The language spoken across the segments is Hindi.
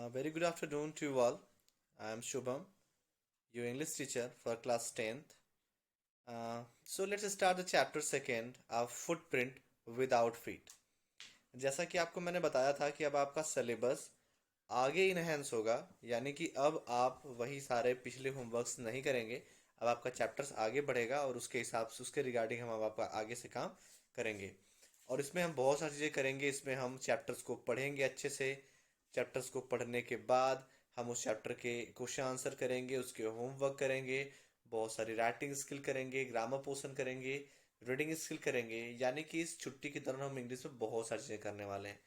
Very good afternoon to you all. I am Shubham, your English teacher for class 10th. So let's start the chapter second, footprint without feet. जैसा कि आपको मैंने बताया था कि अब आपका सिलेबस आगे इनहेंस होगा, यानी कि अब आप वही सारे पिछले होमवर्क्स नहीं करेंगे। अब आपका चैप्टर्स आगे बढ़ेगा और उसके हिसाब से उसके रिगार्डिंग हम अब आपका आगे से काम करेंगे। और इसमें हम बहुत सारी चीज़ें करेंगे। इसमें हम चैप्टर्स को पढ़ेंगे अच्छे से। चैप्टर्स को पढ़ने के बाद हम उस चैप्टर के क्वेश्चन आंसर करेंगे, उसके होमवर्क करेंगे, बहुत सारी राइटिंग स्किल करेंगे, ग्रामर पोर्शन करेंगे, रीडिंग स्किल करेंगे। यानी कि इस छुट्टी की तरह हम इंग्लिश में बहुत सारी चीज़ें करने वाले हैं।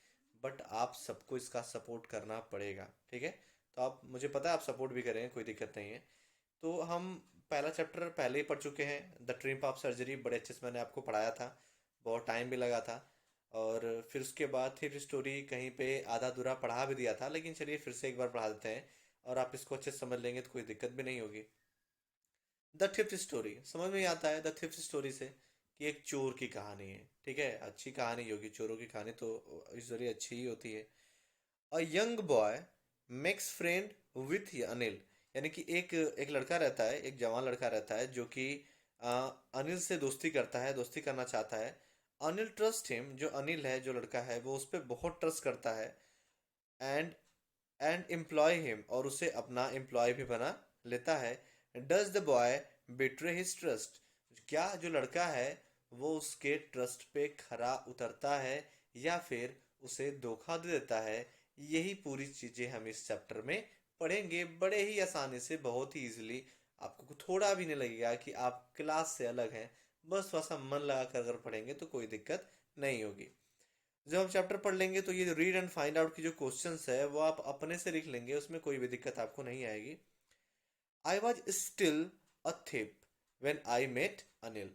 बट आप सबको इसका सपोर्ट करना पड़ेगा, ठीक है? तो आप, मुझे पता है आप सपोर्ट भी करेंगे, कोई दिक्कत नहीं है। तो हम पहला चैप्टर पहले ही पढ़ चुके हैं, द ट्रिम्प ऑफ सर्जरी। बड़े अच्छे से मैंने आपको पढ़ाया था, बहुत टाइम भी लगा था। और फिर उसके बाद थिप स्टोरी कहीं पे आधा अधूरा पढ़ा भी दिया था, लेकिन चलिए फिर से एक बार पढ़ा देते हैं। और आप इसको अच्छे से समझ लेंगे तो कोई दिक्कत भी नहीं होगी। द थिफ्ट स्टोरी समझ में ही आता है, द थिफ्ट स्टोरी से कि एक चोर की कहानी है, ठीक है? अच्छी कहानी होगी, चोरों की कहानी तो इस जरिए अच्छी ही होती है। A young boy makes friend with Anil. यानी कि एक एक लड़का रहता है, एक जवान लड़का रहता है जो कि अ, अनिल से दोस्ती करता है, दोस्ती करना चाहता है। अनिल ट्रस्ट हिम, जो अनिल है, जो लड़का है, वो उस पर बहुत ट्रस्ट करता है। एंड एंड एम्प्लॉय हिम, और उसे अपना एम्प्लॉय भी बना लेता है। Does the boy betray his trust? क्या जो लड़का है वो उसके ट्रस्ट पे खरा उतरता है या फिर उसे धोखा दे देता है? यही पूरी चीजें हम इस चैप्टर में पढ़ेंगे, बड़े ही आसानी से, बहुत ही इजीली। आपको थोड़ा भी नहीं लगेगा कि आप क्लास से अलग हैं। बस थोड़ा सा मन लगा कर अगर पढ़ेंगे तो कोई दिक्कत नहीं होगी। जब हम चैप्टर पढ़ लेंगे तो ये रीड एंड फाइंड आउट की जो क्वेश्चंस है वो आप अपने से लिख लेंगे, उसमें कोई भी दिक्कत आपको नहीं आएगी। I was still a thief when I met Anil.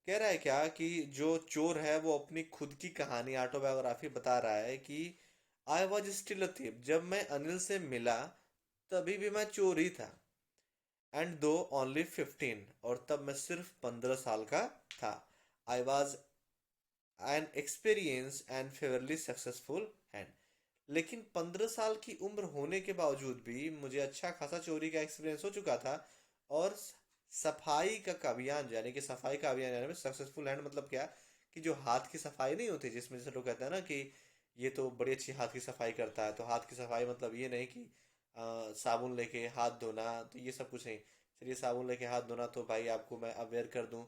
कह रहा है क्या कि जो चोर है वो अपनी खुद की कहानी, ऑटोबायोग्राफी बता रहा है कि आई वॉज स्टिल अ थिप, जब मैं अनिल से मिला तभी भी मैं चोर ही था। एंड दो ओनली 15, और तब मैं सिर्फ 15 साल का था। I was an experience and favourably successful hand. लेकिन 15 साल की उम्र होने के बावजूद भी मुझे अच्छा खासा चोरी का एक्सपीरियंस हो चुका था। और सफाई का अभियान, यानी कि सफाई का अभियान, यानी सक्सेसफुल हैंड मतलब क्या? कि जो हाथ की सफाई नहीं होती, जिसमें जैसे लोग कहते हैं ना कि ये तो बड़ी अच्छी हाथ की सफाई करता है। तो हाथ की सफाई मतलब ये नहीं कि साबुन लेके हाथ धोना, तो ये सब कुछ नहीं। चलिए, साबुन लेके हाथ धोना तो भाई आपको मैं अवेयर कर दूं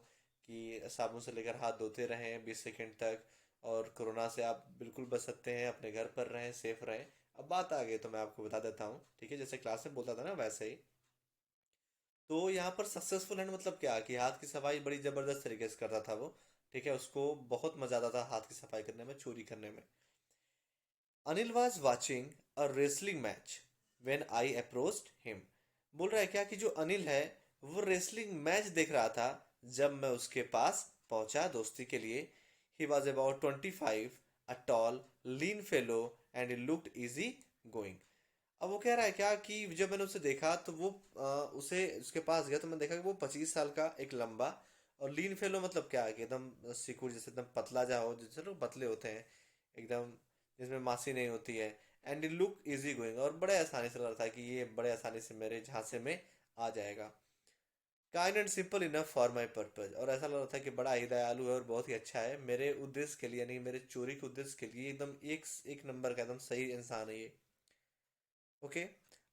कि साबुन से लेकर हाथ धोते रहें 20 सेकंड तक। और कोरोना से आप बिल्कुल बच सकते हैं, अपने घर पर रहें, सेफ रहें। अब बात आ गई तो मैं आपको बता देता हूँ, ठीक है? जैसे क्लास में बोलता था ना, वैसे ही। तो यहाँ पर सक्सेसफुल हैंड मतलब क्या कि हाथ की सफाई बड़ी जबरदस्त तरीके से करता था वो, ठीक है? उसको बहुत मजा आता था हाथ की सफाई करने में, चोरी करने में। Anil was watching a wrestling match when I approached him. बोल रहा है क्या कि जो अनिल है वो रेसलिंग मैच देख रहा था जब मैं उसके पास पहुंचा दोस्ती के लिए। He was about 25, a tall lean fellow, and he looked easy going. अब वो कह रहा है क्या कि जब मैंने उसे देखा तो वो उसे उसके पास गया तो मैंने देखा कि वो 25 साल का एक लंबा। और लीन फेलो मतलब क्या है कि एकदम सिकुड़, जैसे एकदम पतला जा हो, जैसे लोग पतले होते हैं एकदम, जिसमें मासी नहीं होती है। एंड लुक इजी गोइंग, और बड़े आसानी से लग रहा था कि ये बड़े आसानी से मेरे झांसे में आ जाएगा। Kind and simple enough for my purpose, और ऐसा लग रहा था कि बड़ा ही दयालु है और बहुत ही अच्छा है मेरे उद्देश्य के लिए, यानी मेरे चोरी के उद्देश्य के लिए एकदम एक एक नंबर का एकदम सही इंसान है ये। Okay.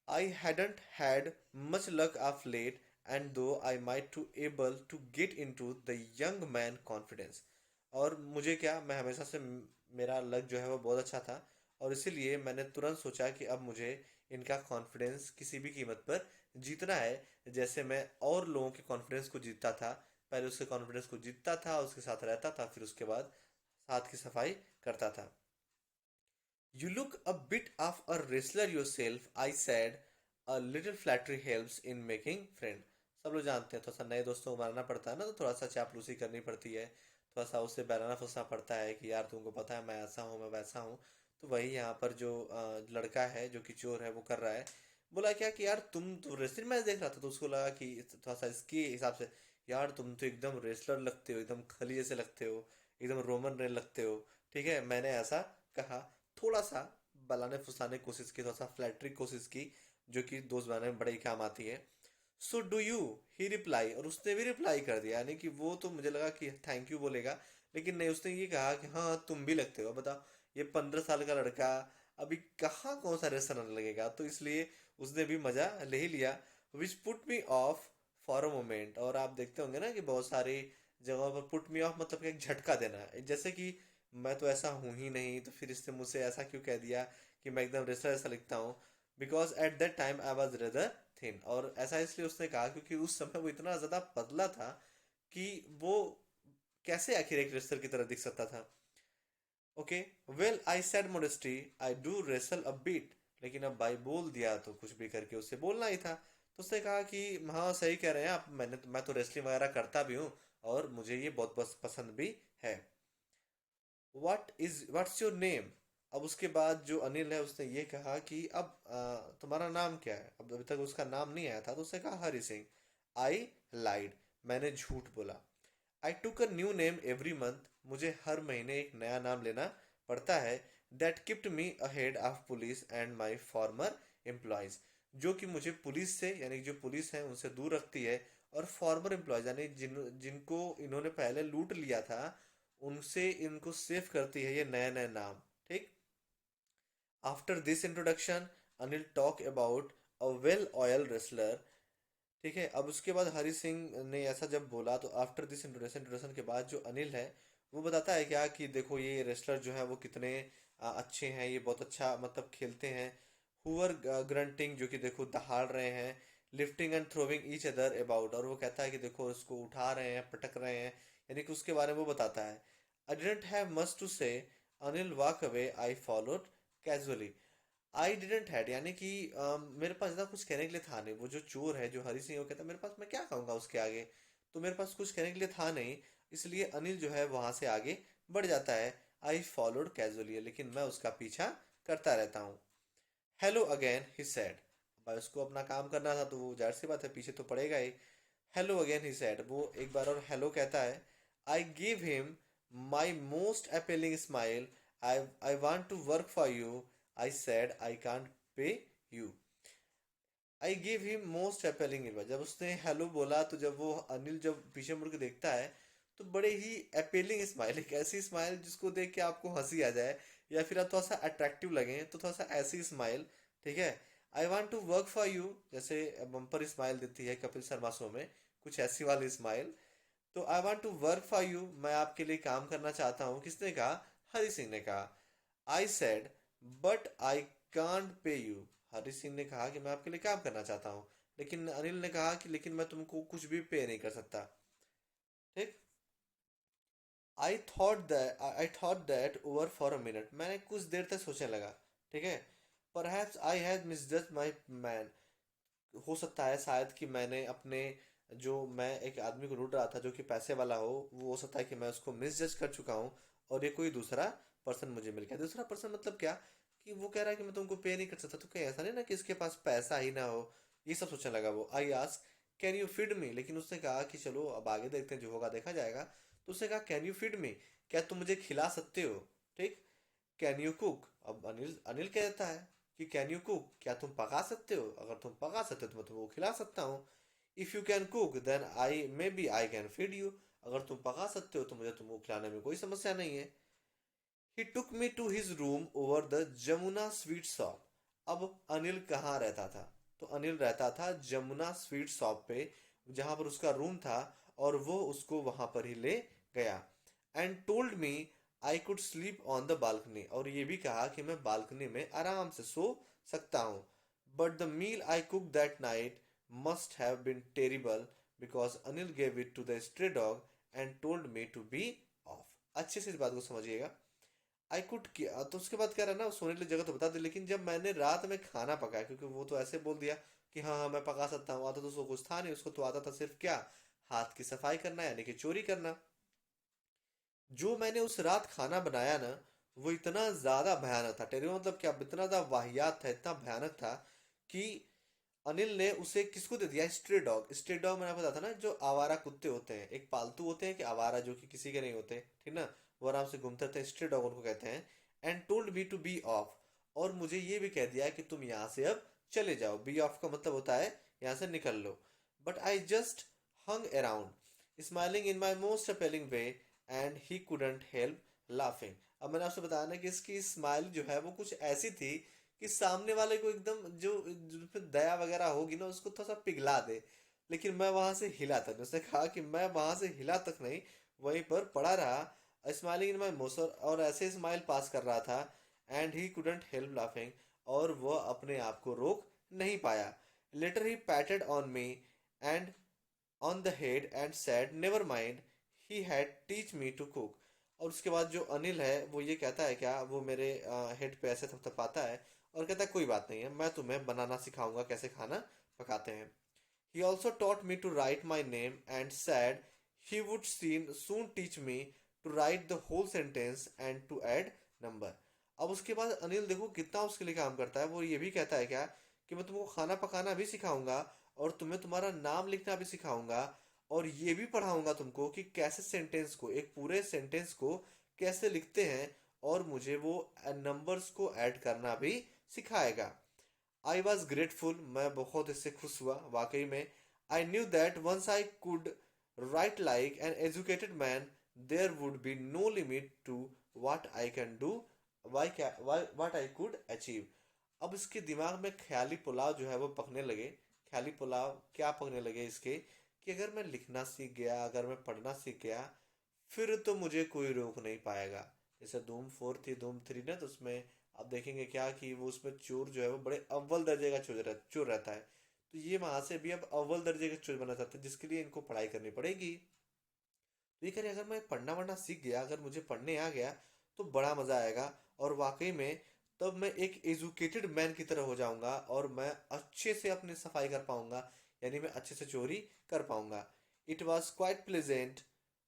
I hadn't had much luck of late, and though I might to able to get into the young man confidence। और मुझे क्या, मैं हमेशा से मेरा लक जो है वो बहुत अच्छा था। और इसीलिए मैंने तुरंत सोचा कि अब मुझे इनका कॉन्फिडेंस किसी भी कीमत पर जीतना है। जैसे मैं और लोगों के कॉन्फिडेंस को जीतता था, पहले उसके कॉन्फिडेंस को जीतता था, उसके साथ रहता था, फिर उसके बाद हाथ की सफाई करता था। You look a bit of a wrestler yourself, I said. A little flattery helps in making friend। सब लोग जानते हैं, थोड़ा सा नए दोस्तों को मारना पड़ता है ना, तो थोड़ा सा चापलूसी करनी पड़ती है। थोड़ा सा उससे बहलाना फंसना पड़ता है कि यार तुमको पता है मैं ऐसा हूँ, मैं वैसा हूँ। तो वही यहाँ पर जो लड़का है जो कि चोर है वो कर रहा है। बोला क्या कि यार तुम तो रेसलिंग मैच देख रहा था, तो उसको लगा कि थोड़ा सा इसके हिसाब से, यार तुम तो एकदम रेसलर लगते हो, एकदम खली जैसे लगते हो, एकदम रोमन रेन लगते हो। ठीक है, मैंने ऐसा कहा, थोड़ा सा बलाने फुसलाने की कोशिश की, थोड़ा सा फ्लैटरी कोशिश की, जो कि दोस्त बनाने में बड़े ही काम आती है। So do you, he reply, और उसने भी रिप्लाई कर दिया, यानी कि वो तो मुझे लगा कि थैंक यू बोलेगा, लेकिन नहीं, उसने ये कहा कि हाँ तुम भी लगते हो। बताओ, ये 15 साल का लड़का अभी कहाँ कौन सा रेस्टोरेंट लगेगा, तो इसलिए उसने भी मजा ले ही लिया। Which put me of for a moment. और आप देखते होंगे ना कि बहुत सारी जगहों पर पुट मी ऑफ मतलब कि एक झटका देना, जैसे कि मैं तो ऐसा हूं ही नहीं, तो फिर इसने मुझसे ऐसा क्यों कह दिया कि मैं एकदम रेस्टर ऐसा लिखता हूँ। Because at that time I was rather thin. और ऐसा इसलिए उसने कहा क्योंकि उस समय वो इतना ज्यादा पतला था कि वो कैसे आखिर एक रेसलर की तरह दिख सकता था। Okay, well I said modesty, I do wrestle a bit. लेकिन अब भाई बोल दिया तो कुछ भी करके उसे बोलना ही था। तो उसने कहा कि हाँ सही कह रहे हैं आप, मैं तो रेसलिंग वगैरह करता भी हूँ और मुझे ये बहुत पसंद भी है। What's your name. अब उसके बाद जो अनिल है उसने ये कहा कि अब तुम्हारा नाम क्या है। अब अभी तक उसका नाम नहीं आया था, तो उसने कहा हरी सिंह। आई लाइड, मैंने झूठ बोला। I took a new name every month, मुझे हर महीने एक नया नाम लेना पड़ता है। That kept me ahead of police and my former employers, जो कि मुझे पुलिस से, यानी जो पुलिस है उनसे दूर रखती है, और फॉर्मर एम्प्लॉयज यानी जिनको इन्होंने पहले लूट लिया था, उनसे इनको सेव करती है ये नए नए नाम। ठीक। After this introduction Anil talk about a well oil wrestler. ठीक है, अब उसके बाद हरी सिंह ने ऐसा जब बोला, तो आफ्टर दिस इंट्रोडक्शन के बाद जो अनिल है वो बताता है क्या कि देखो ये रेसलर जो है वो कितने अच्छे हैं, ये बहुत अच्छा मतलब खेलते हैं। हुवर ग्रंटिंग, जो कि देखो दहाड़ रहे हैं। Lifting and throwing each other about, और वो कहता है कि देखो उसको उठा रहे हैं, पटक रहे हैं, यानी कि उसके बारे में वो बताता है। I didn't have much to say, Anil walk away, I followed casually. I didn't had, यानी कि मेरे पास इतना कुछ कहने के लिए था नहीं। वो जो चोर है जो हरी सिंह, वो कहता है मेरे पास, मैं क्या कहूंगा उसके आगे, तो मेरे पास कुछ कहने के लिए था नहीं। इसलिए अनिल जो है वहां से आगे बढ़ जाता है। आई फॉलोड कैजुअली, लेकिन मैं उसका पीछा करता रहता हूँ। हेलो अगेन ही सेड, भाई उसको अपना काम करना था तो वो जाहिर सी बात है पीछे तो पड़ेगा ही। हेलो अगेन ही सेड, वो एक बार और हेलो कहता है। I give him my most appealing smile, I want to work for you, I said I can't pay you. I give him most appealing smile, जब उसने हेलो बोला तो जब वो अनिल जब पीछे मुड़ के देखता है, तो बड़े ही अपीलिंग स्माइल, एक ऐसी स्माइल जिसको देख के आपको हंसी आ जाए, या फिर आप थोड़ा सा अट्रैक्टिव लगे, तो थोड़ा सा ऐसी स्माइल। ठीक है। I want to work for you, जैसे बम्पर स्माइल देती है कपिल शर्मा शो में, कुछ ऐसी वाली स्माइल। तो I want to work for you, मैं आपके लिए काम करना चाहता हूँ। किसने कहा? हरी सिंह ने कहा। I said but I can't pay you, Hari Singh ने कहा कि मैं आपके लिए काम करना चाहता हूँ, लेकिन अनिल ने कहा कि लेकिन मैं तुमको कुछ भी पे नहीं कर सकता। ठीक। I thought that over for a minute, मैंने कुछ देर तक सोचने लगा। ठीक है। Perhaps I had misjudge my man, हो सकता है शायद कि मैंने अपने, जो मैं एक आदमी को ढूंढ रहा था जो कि पैसे वाला वो हो सकता है कि मैं उसको मिसजज कर चुका हूँ, और ये कोई दूसरा पर्सन मुझे मिल गया। दूसरा पर्सन मतलब क्या, कि वो कह रहा है कि मैं तुमको पे नहीं कर सकता, तो कहीं ऐसा नहीं ना कि इसके पास पैसा ही ना हो। ये सब सोचने लगा वो। I ask can you feed me, लेकिन उसने कहा कि चलो अब आगे देखते हैं, जो होगा देखा जाएगा। तो उसने कहा कैन यू फीड मी, क्या तुम मुझे खिला सकते हो। ठीक। कैन यू कुक, अब अनिल अनिल कहता है कि कैन यू कुक, क्या तुम पका सकते हो, अगर तुम पका सकते हो तो मैं तुमको खिला सकता हूँ। If you can cook then I may be I can feed you, अगर तुम पका सकते हो तो मुझे तुमको खिलाने में कोई समस्या नहीं है। He took me to his room over the Jamuna sweet shop. अब अनिल कहाँ रहता था? तो अनिल रहता था जमुना स्वीट शॉप पे, जहां पर उसका रूम था, और वो उसको वहां पर ही ले गया। And told me I could sleep on the balcony, और ये भी कहा कि मैं बालकनी में आराम से सो सकता हूँ। But the meal I cook that night must have been terrible, because Anil gave it to the stray dog and told me to be off. अच्छे से इस बात को समझिएगा। आई कुड किया, तो उसके बाद कह रहा है ना सोने के लिए जगह तो बता दे, लेकिन जब मैंने रात में खाना पकाया, क्योंकि वो तो ऐसे बोल दिया कि हाँ हाँ मैं पका सकता हूँ, आता तो उसको कुछ था नहीं, उसको तो आता था सिर्फ क्या, हाथ की सफाई करना, यानी कि चोरी करना। जो मैंने उस रात खाना बनाया ना, वो इतना ज्यादा भयानक था, टेरियो मतलब क्या, इतना ज्यादा वाहियात था, इतना भयानक था कि अनिल ने उसे किसको दे दिया? Stray dog. स्ट्रे डॉग मैंने आपको बताया था ना, जो आवारा कुत्ते होते हैं, एक पालतू होते हैं कि आवारा, जो कि किसी के नहीं होते, ठीक ना, वो आराम से घूमते रहते हैं, स्ट्रे डॉग उनको कहते हैं। And told me to be off, और मुझे ये भी कह दिया कि तुम यहाँ से अब चले जाओ। बी ऑफ का मतलब होता है यहाँ से निकल लो। But I just hung around, smiling in my most appealing way, and he couldn't help laughing. अब मैंने आपसे बताया ना कि इसकी स्माइल जो है वो कुछ ऐसी थी कि सामने वाले को एकदम जो पे दया वगैरह होगी ना उसको थोड़ा सा पिघला दे। लेकिन मैं वहां से हिला तक नहीं। उसने कहा कि मैं वहां से हिला तक नहीं, वहीं पर पड़ा रहा, स्माइलिंग इन माई मोस्ट, और ऐसे स्माइल पास कर रहा था। And he couldn't help laughing, और वह अपने आप को रोक नहीं पाया। Later he patted on me and on the head and said never mind, he had teach me to cook. और उसके बाद जो अनिल है वो ये कहता है, क्या वो मेरे हेड पे ऐसे थपथपाता है और कहता है कोई बात नहीं है, मैं तुम्हें बनाना सिखाऊंगा कैसे खाना पकाते हैं। He also taught me to write my name and said he would soon teach me to write the whole sentence and to add number. अब उसके बाद अनिल देखो कितना उसके लिए काम करता है। वो ये भी कहता है क्या कि मैं तुमको खाना पकाना भी सिखाऊंगा और तुम्हें तुम्हारा नाम लिखना भी सिखाऊंगा और ये भी पढ़ाऊंगा तुमको कि कैसे सेंटेंस को, एक पूरे सेंटेंस को कैसे लिखते हैं, और मुझे वो नंबर्स को ऐड करना भी सिखाएगा। आई वॉज ग्रेटफुल, मैं बहुत इससे खुश हुआ वाकई में। I knew that once I could write like an educated man there would be no limit to what I can do, what I could achieve. अब इसके दिमाग में ख्याली पुलाव जो है वो पकने लगे। ख्याली पुलाव क्या पकने लगे इसके, कि अगर मैं लिखना सीख गया, अगर मैं पढ़ना सीख गया, फिर तो मुझे कोई रोक नहीं पाएगा। जैसे धूम 4 थी, धूम 3 ना, तो उसमें आप देखेंगे क्या कि वो उसमें चोर जो है वो बड़े अव्वल दर्जे का चोर रहता है। तो ये वहां से भी अब अव्वल दर्जे का चोर बना चाहते हैं, जिसके लिए इनको पढ़ाई करनी पड़ेगी। तो ये कह अगर मैं पढ़ना वढ़ना सीख गया, अगर मुझे पढ़ने आ गया तो बड़ा मजा आएगा। और वाकई में तब मैं एक एजुकेटेड मैन की तरह हो जाऊंगा और मैं अच्छे से अपनी सफाई कर पाऊंगा, यानी मैं अच्छे से चोरी कर पाऊंगा। It was quite pleasant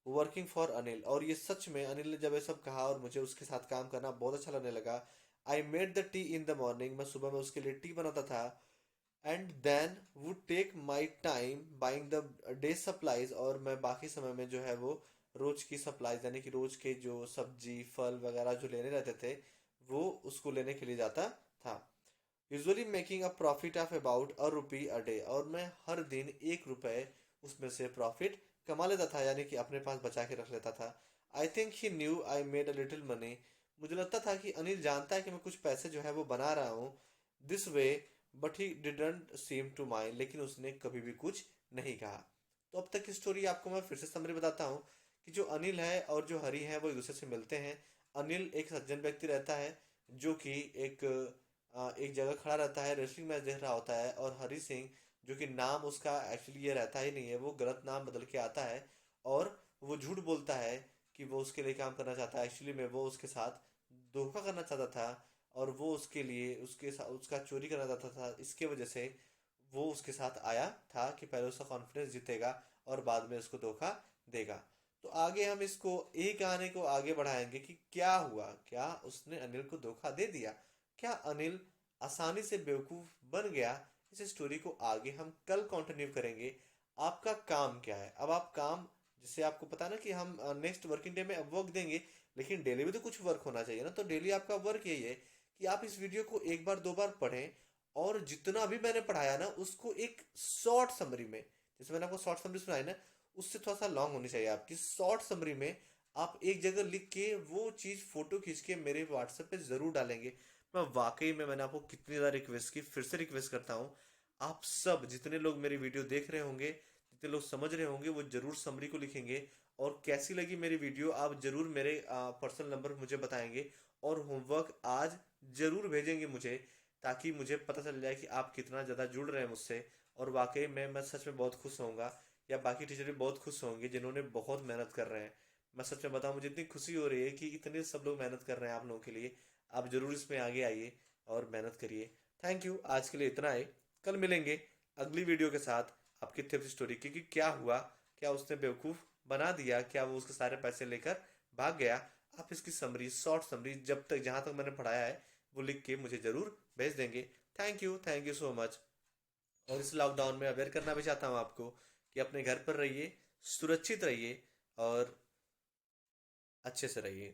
working for Anil, और ये सच में अनिल ने जब ये सब कहा और मुझे उसके साथ काम करना बहुत अच्छा लगने लगा। I made the tea in the morning, मैं सुबह में उसके लिए टी बनाता था। And then would take my time buying the day supplies, और मैं बाकी समय में जो है वो रोज की सप्लाईज यानी कि रोज के जो सब्जी फल वगैरह जो लेने रहते थे वो उसको लेने के लिए जाता था। Usually making a profit of about ₹1 a day, और मैं हर दिन ₹1 उसमें से प्रॉफिट कमा लेता था, यानी कि अपने पास बचा के रख लेता था। I think he new I made a little money, मुझे लगता था कि अनिल जानता है कि मैं कुछ पैसे जो है वो बना रहा हूँ this way, but he didn't seem to mind, लेकिन उसने कभी भी कुछ नहीं कहा। तो अब तक की स्टोरी आपको मैं फिर से समरी बताता हूँ कि जो अनिल है और जो हरी है वो एक दूसरे से मिलते हैं। अनिल एक सज्जन व्यक्ति रहता है जो कि एक जगह खड़ा रहता है, रेसलिंग मैच देख रहा होता है, और हरी सिंह जो कि नाम उसका एक्चुअली ये रहता ही नहीं है, वो गलत नाम बदल के आता है और वो झूठ बोलता है कि वो उसके लिए काम करना चाहता है। एक्चुअली में वो उसके साथ धोखा करना चाहता था और वो उसके लिए उसके साथ उसका चोरी करना चाहता था। इसके वजह से वो उसके साथ आया था कि पहले उसका कॉन्फिडेंस जीतेगा और बाद में उसको धोखा देगा। तो आगे हम इसको यही कहानी को आगे बढ़ाएंगे कि क्या हुआ, क्या उसने अनिल को धोखा दे दिया, क्या अनिल आसानी से बेवकूफ बन गया। इस स्टोरी को आगे हम कल कंटिन्यू करेंगे। आपका काम क्या है अब, आप काम, जैसे आपको पता ना कि हम नेक्स्ट वर्किंग डे में अब वर्क देंगे, लेकिन डेली भी तो कुछ वर्क होना चाहिए ना। तो डेली आपका वर्क यही है कि आप इस वीडियो को एक बार दो बार पढ़ें और जितना भी मैंने पढ़ाया ना उसको एक शॉर्ट समरी में, जैसे मैंने आपको शॉर्ट समरी सुनाई ना, उससे थोड़ा सा लॉन्ग होनी चाहिए आपकी। शॉर्ट समरी में आप एक जगह लिख के वो चीज फोटो खींच के मेरे व्हाट्सएप पे जरूर डालेंगे। मैं वाकई में मैंने आपको कितनी ज़्यादा रिक्वेस्ट की, फिर से रिक्वेस्ट करता हूँ। आप सब जितने लोग मेरी वीडियो देख रहे होंगे, जितने लोग समझ रहे होंगे, वो जरूर समरी को लिखेंगे और कैसी लगी मेरी वीडियो आप जरूर मेरे पर्सनल नंबर पर मुझे बताएंगे और होमवर्क आज जरूर भेजेंगे मुझे, ताकि मुझे पता चल जाए कि आप कितना ज़्यादा जुड़ रहे हैं मुझसे। और वाकई में मैं सच में बहुत खुश होऊंगा, या बाकी टीचर भी बहुत खुश होंगे जिन्होंने बहुत मेहनत कर रहे हैं। मैं सच में बताऊं, मुझे इतनी खुशी हो रही है कि इतने सब लोग मेहनत कर रहे हैं आप लोगों के लिए। आप जरूर इसमें आगे आइए और मेहनत करिए। थैंक यू, आज के लिए इतना ही। कल मिलेंगे अगली वीडियो के साथ आपकी थिप स्टोरी की, कि क्या हुआ, क्या उसने बेवकूफ़ बना दिया, क्या वो उसके सारे पैसे लेकर भाग गया। आप इसकी समरी, शॉर्ट समरी, जब तक जहाँ तक मैंने पढ़ाया है वो लिख के मुझे ज़रूर भेज देंगे। Thank you so much. और इस लॉकडाउन में अवेयर करना भी चाहता हूँ आपको कि अपने घर पर रहिए, सुरक्षित रहिए और अच्छे से रहिए।